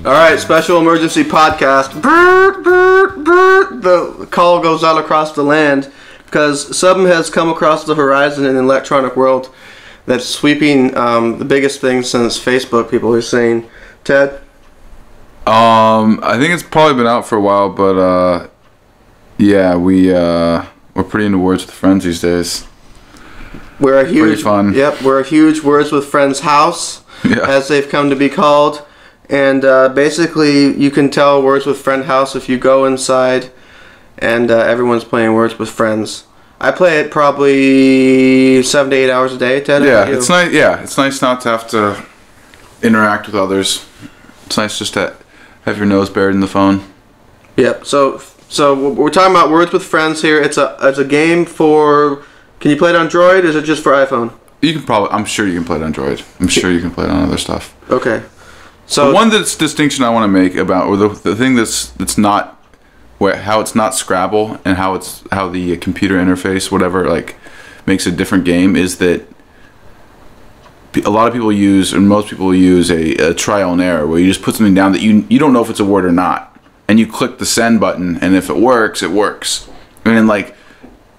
All right, special emergency podcast. Bert, Bert, Bert. The call goes out across the land because something has come across the horizon in the electronic world that's sweeping the biggest thing since Facebook. People are saying, Ted. I think it's probably been out for a while, but yeah, we're pretty into Words with Friends these days. We're a huge pretty fun. Yep, we're a huge Words with Friends house, as they've come to be called. And basically, you can tell Words with Friend house if you go inside, and everyone's playing Words with Friends. I play it probably 7 to 8 hours a day. Ted, yeah, it's nice. Yeah, it's nice not to have to interact with others. It's nice just to have your nose buried in the phone. Yep. So we're talking about Words with Friends here. It's a game for. Can you play it on Android? Or is it just for iPhone? You can probably. I'm sure you can play it on Android. I'm sure you can play it on other stuff. Okay. So the one distinction I want to make about, or the thing that's not, how it's not Scrabble and how the computer interface, whatever, like, makes a different game, is that a lot of people use, and most people use a trial and error, where you just put something down that you don't know if it's a word or not, and you click the send button, and if it works, it works. And then, like,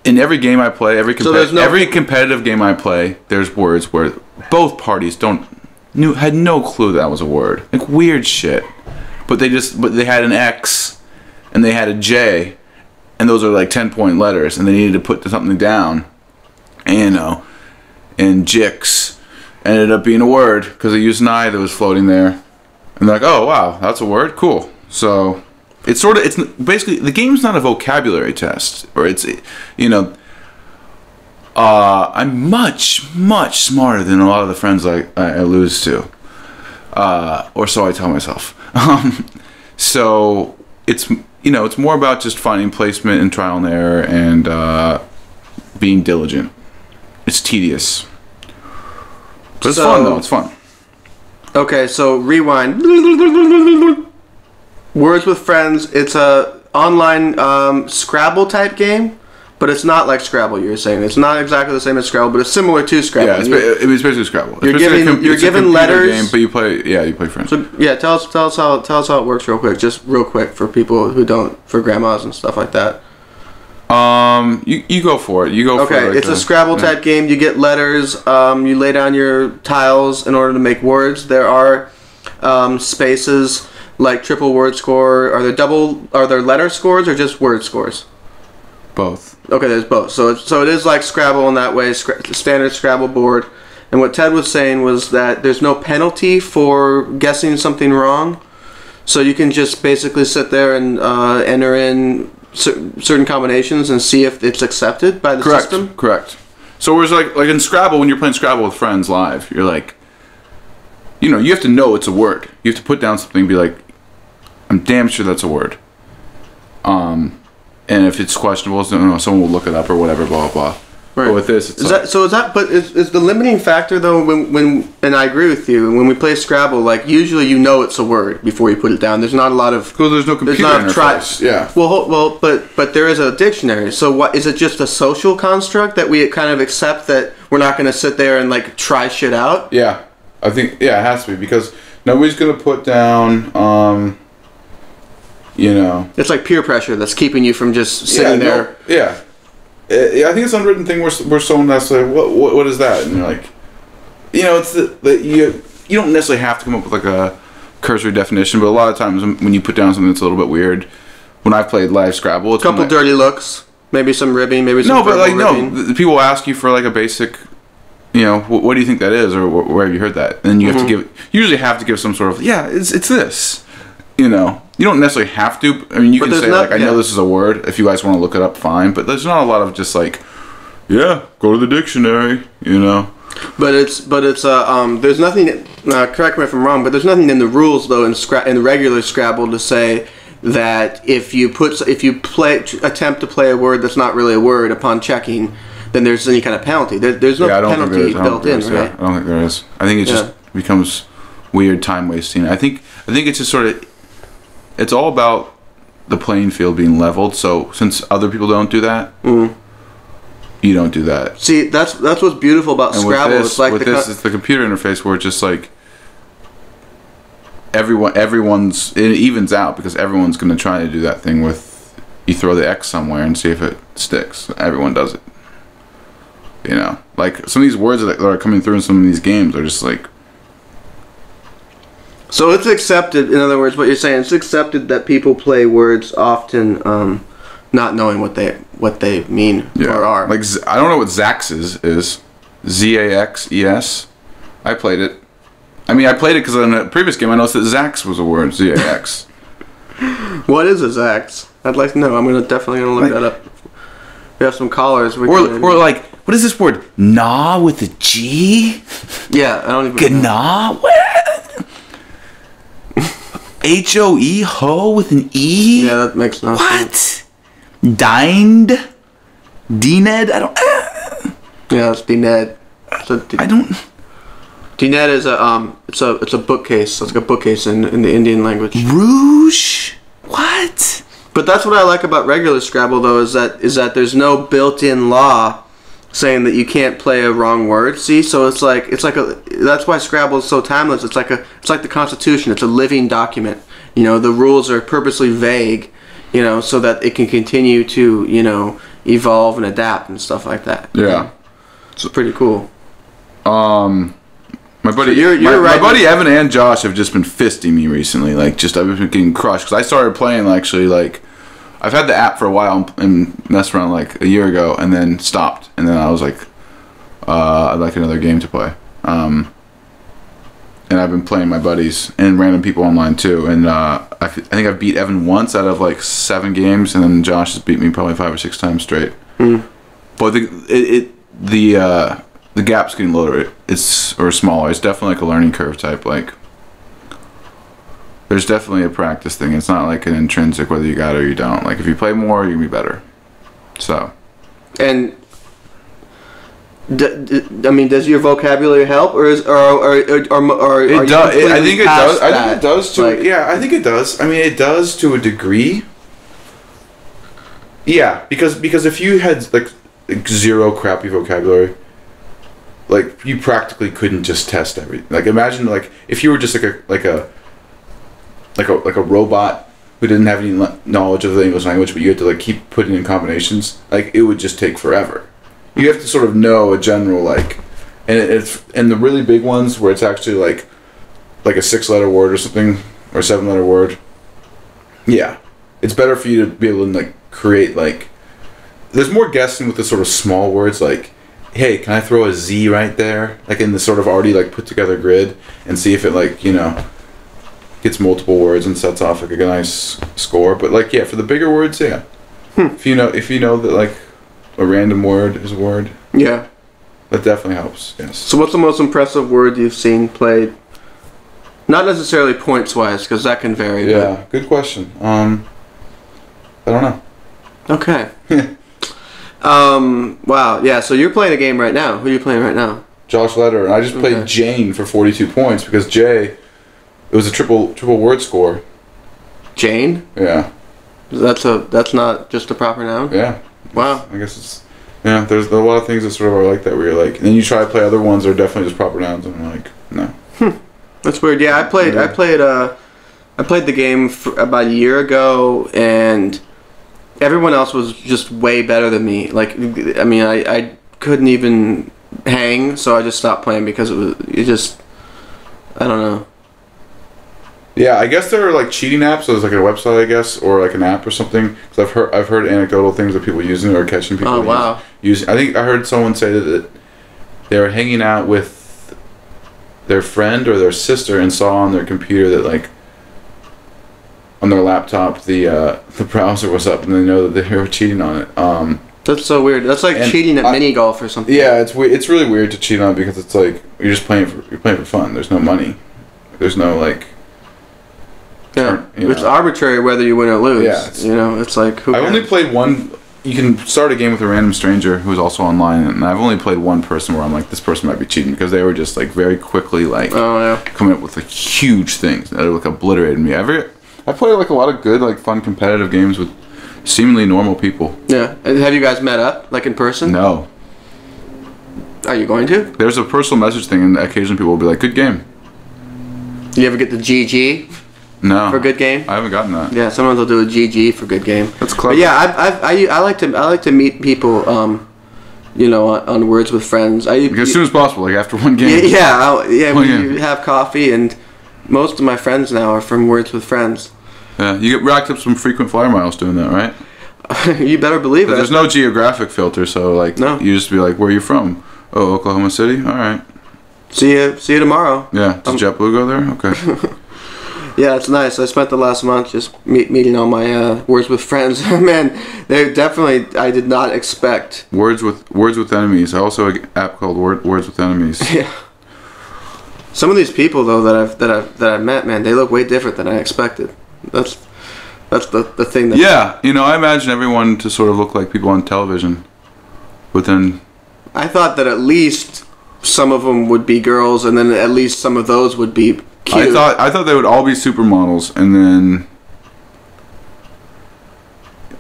in every game I play, every competitive game I play, there's words where both parties had no clue that was a word. Like, weird shit. But they had an X and they had a J, and those are like 10-point letters, and they needed to put something down. And and Jix ended up being a word because they used an I that was floating there. And they're like, oh wow, that's a word? Cool. So it's basically, the game's not a vocabulary test, or I'm much smarter than a lot of the friends I lose to, or so I tell myself. So it's more about just finding placement and trial and error and being diligent. It's tedious, but it's fun though. It's fun. Okay, so rewind. Words with Friends. It's a online Scrabble type game. But it's not like Scrabble, you're saying. It's not exactly the same as Scrabble, but it's similar to Scrabble. Yeah, it's basically Scrabble. You're given letters. Game, but you play Friends. So yeah, tell us how it works real quick, just real quick for people who don't, for grandmas and stuff like that. You go for it. Okay, it's a Scrabble type game. You get letters. You lay down your tiles in order to make words. There are spaces like triple word score. Are there letter scores or just word scores? Both. Okay, there's both. So it is like Scrabble in that way, standard Scrabble board. And what Ted was saying was that there's no penalty for guessing something wrong. So you can just basically sit there and enter in certain combinations and see if it's accepted by the system. Correct. So whereas like in Scrabble, when you're playing Scrabble with friends live, you're like, you have to know it's a word. You have to put down something and be like, I'm damn sure that's a word. And if it's questionable, someone will look it up or whatever, blah, blah, blah. Right. But with this, it's is the limiting factor, though, when and I agree with you, when we play Scrabble, like, usually you know it's a word before you put it down. There's not a lot of... Because there's no computer interface. Yeah. Well, but there is a dictionary. So what, is it just a social construct that we kind of accept that we're not going to sit there and, like, try shit out? Yeah. I think, it has to be, because nobody's going to put down... It's like peer pressure that's keeping you from just sitting there. Yeah. I think it's an unwritten thing where someone has to say, what is that? And you're like, it's you don't necessarily have to come up with like a cursory definition, but a lot of times when you put down something that's a little bit weird, when I've played live Scrabble, it's a couple dirty looks, maybe some ribbing, maybe some ribbing. People ask you for like a basic, what do you think that is, or where have you heard that? And you have to usually have to give some sort of, it's this, You don't necessarily have to. I mean, you can say, I know this is a word. If you guys want to look it up, fine. But there's not a lot of just like, go to the dictionary, But it's there's nothing, correct me if I'm wrong, but there's nothing in the rules, though, in regular Scrabble to say that if you attempt to play a word that's not really a word upon checking, then there's any kind of penalty. There's no penalty built in, right? I don't think there is. I think it just becomes weird time wasting. I think it's just sort of... It's all about the playing field being leveled. So since other people don't do that, you don't do that. See, that's what's beautiful about Scrabble. It's like it's the computer interface where it's just like everyone's it evens out because everyone's going to try to do that thing with you throw the X somewhere and see if it sticks. Everyone does it. You know, like some of these words that are coming through in some of these games are just like. So it's accepted. In other words, what you're saying, it's accepted that people play words often, not knowing what they mean or are. Like I don't know what Zax is. Zaxes. I played it. I mean, I played it because in a previous game I noticed that Zax was a word. Zax. What is a Zax? I'd like to know. I'm definitely gonna look that up. We have some callers. Or like, what is this word? Nah with a G? Yeah, I don't even know. Gnaw? What? H-O-E? Ho with an E? Yeah, that makes no sense. What? Dined? Dined? I don't... Yeah, it's Dined. I don't... Dined is it's a bookcase. It's like a bookcase in the Indian language. Rouge? What? But that's what I like about regular Scrabble, though, is that there's no built-in law saying that you can't play a wrong word. See, so it's like that's why Scrabble is so timeless. It's like the Constitution. It's a living document. You know, the rules are purposely vague, you know, so that it can continue to, you know, evolve and adapt and stuff like that. Yeah, it's pretty cool. My buddy, so my buddy Evan and Josh have just been fisting me recently. Like, I've been getting crushed because I started playing actually like. I've had the app for a while and messed around like a year ago and then stopped. And then I was like, I'd like another game to play. And I've been playing my buddies and random people online too. And I think I've beat Evan once out of like 7 games, and then Josh has beat me probably 5 or 6 times straight. But the gap's getting lower. Or smaller. It's definitely like a learning curve type. Like, there's definitely a practice thing. It's not like an intrinsic whether you got it or you don't. Like, if you play more, you can be better. So. And I mean, does your vocabulary help, or it does? I think it does. I think it does too. Yeah, I think it does. I mean, it does to a degree. Yeah, because if you had like 0 crappy vocabulary, like you practically couldn't just test everything. Like, imagine like if you were just like a robot who didn't have any knowledge of the English language, but you had to like keep putting in combinations. Like, it would just take forever. You have to sort of know a general like, and the really big ones where it's actually like a 6-letter word or something, or a 7-letter word. Yeah, it's better for you to be able to like create like. There's more guessing with the sort of small words like, hey, can I throw a Z right there, like in the sort of already like put together grid, and see if it like, you know, gets multiple words and sets off like a nice score. But like, yeah, for the bigger words, yeah. If you know that like a random word is a word, yeah, that definitely helps. Yes. So what's the most impressive word you've seen played? Not necessarily points wise, because that can vary. Yeah, good question. I don't know. Okay. Wow. Yeah. So you're playing a game right now. Who are you playing right now? Josh Leder, and I just played Jane for 42 points because Jay. It was a triple word score. Jane? Yeah. That's not just a proper noun? Yeah. Wow. I guess it's, yeah, there's a lot of things that sort of are like that where you're like, and then you try to play other ones that are definitely just proper nouns, and I'm like, no. That's weird. Yeah, I played the game about a year ago, and everyone else was just way better than me. Like, I mean, I couldn't even hang, so I just stopped playing because I don't know. Yeah, I guess there are like cheating apps. So there's like a website, I guess, or like an app or something. Because I've heard anecdotal things that people using or catching people. Oh wow! Using. I think I heard someone say that they were hanging out with their friend or their sister and saw on their computer that like on their laptop the browser was up, and they know that they were cheating on it. That's so weird. That's like cheating at mini golf or something. Yeah, it's really weird to cheat on it because it's like you're just playing for fun. There's no money. There's no like. Yeah, it's arbitrary whether you win or lose. Yeah, it's like. Who cares? I only played one. You can start a game with a random stranger who's also online, and I've only played one person where I'm like, this person might be cheating because they were just like very quickly like coming up with like huge things that like obliterated me. I played like a lot of good like fun competitive games with seemingly normal people. Yeah, and have you guys met up like in person? No. Are you going to? There's a personal message thing, and occasionally people will be like, "Good game." Do you ever get the GG No. for good game? I haven't gotten that. Yeah, sometimes I'll do a GG for good game. That's clever. But yeah, I like to meet people, on Words with Friends. As soon as possible, like after one game. We have coffee, and most of my friends now are from Words with Friends. Yeah, you get racked up some frequent flyer miles doing that, right? You better believe it. There's no geographic filter, so like you just be like, "Where are you from?" "Oh, Oklahoma City." "All right." See you tomorrow. Yeah. Does JetBlue go there? Okay. Yeah, it's nice. I spent the last month just meeting all my Words with Friends. Man, they definitely. I did not expect Words with Enemies. I also have an app called Words with Enemies. Yeah. Some of these people though that I've met, man, they look way different than I expected. That's the thing. That I imagine everyone to sort of look like people on television, but then I thought that at least some of them would be girls, and then at least some of those would be cute. I thought they would all be supermodels, and then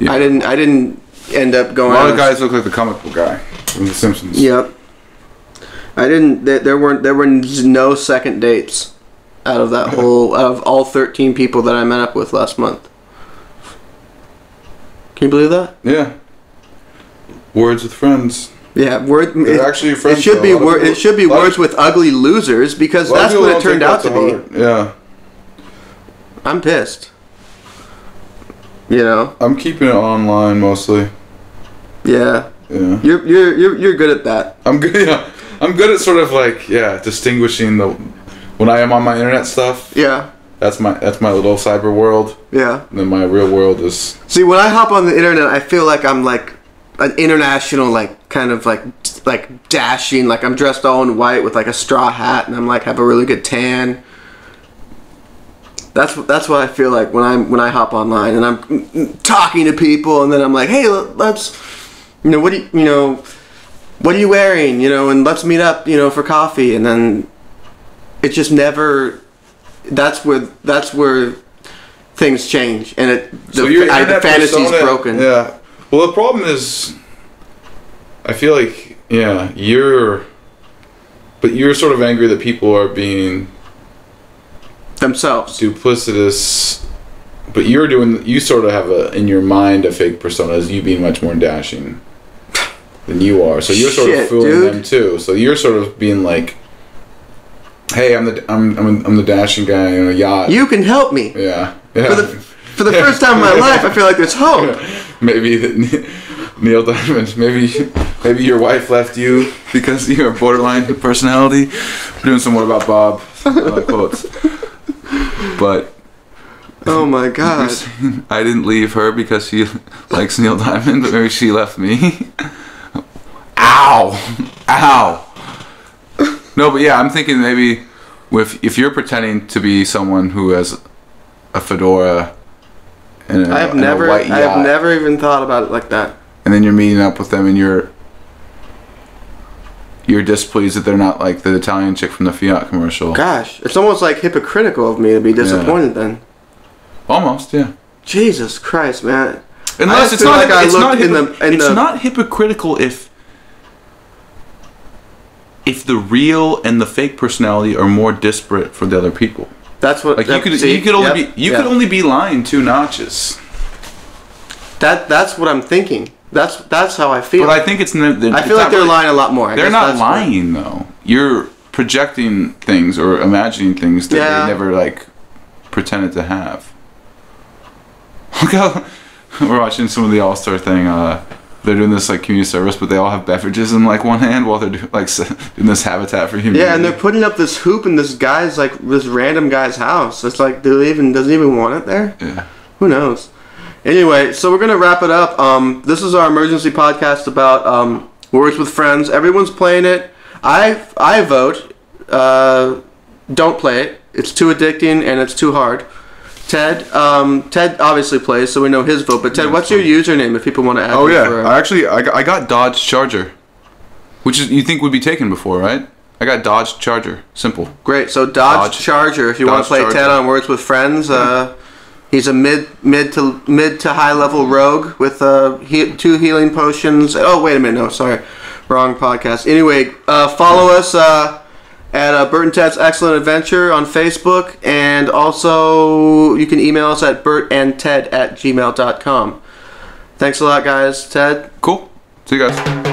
I didn't end up going. A lot of guys look like the comic book guy from The Simpsons. Yep. I didn't. There were no second dates out of that out of all 13 people that I met up with last month. Can you believe that? Yeah. Words with Friends. Yeah, They're actually your friends. It should be Words with Ugly Losers, because that's what it turned out to be. Yeah. I'm pissed. I'm keeping it online mostly. Yeah. Yeah. You're good at that. I'm good. Yeah. I'm good at sort of like distinguishing when I am on my internet stuff. Yeah. That's my little cyber world. Yeah. And then my real world is. See, when I hop on the internet, I feel like I'm like an international, like kind of like dashing, like I'm dressed all in white with like a straw hat, and I'm like have a really good tan. That's what I feel like when I hop online and I'm talking to people, and then I'm like, hey, let's what are you wearing, and let's meet up, for coffee, and then it just never. That's where things change, and the fantasy's broken. Yeah. Well, the problem is, I feel like you're sort of angry that people are being themselves duplicitous, but you sort of have in your mind a fake persona as you being much more dashing than you are. So you're sort of fooling them too. So you're sort of being like, hey, I'm the dashing guy in a yacht. You can help me. Yeah. For the first time in my life, I feel like there's hope. Maybe Neil Diamond. Maybe your wife left you because you're a borderline personality. We're doing some more about Bob quotes. But oh my God, I didn't leave her because she likes Neil Diamond, but maybe she left me. Ow. No, but yeah, I'm thinking maybe if you're pretending to be someone who has a fedora and a white yacht, I've never even thought about it like that. And then you're meeting up with them, and you're displeased that they're not like the Italian chick from the Fiat commercial. Gosh, it's almost like hypocritical of me to be disappointed then. Almost, yeah. Jesus Christ, man. Unless it's not hypocritical if the real and the fake personality are more disparate for the other people. That's what you could only be lying 2 notches. That's what I'm thinking. That's how I feel. But I think I feel like they're lying a lot more. They're not lying though. You're projecting things or imagining things that they never like pretended to have. Look how we're watching some of the All-Star thing. They're doing this like community service, but they all have beverages in like one hand while they're doing this Habitat for Humanity. Yeah, and they're putting up this hoop in this random guy's house. It's like, does he even want it there? Yeah. Who knows? Anyway, so we're gonna wrap it up. This is our emergency podcast about Words with Friends. Everyone's playing it. I vote. Don't play it. It's too addicting and it's too hard. Ted obviously plays, so we know his vote. But Ted, what's your username if people want to add? Oh yeah, I got Dodge Charger, which you think would be taken before, right? I got Dodge Charger. Simple. Great. So Dodge Charger. If you want to play Ted on Words with Friends, he's a mid to high level rogue with 2 healing potions. Oh wait a minute, no, sorry, wrong podcast. Anyway, follow us at Bert and Ted's Excellent Adventure on Facebook, and also you can email us at bertandted@gmail.com. Thanks a lot, guys. Ted? Cool. See you guys.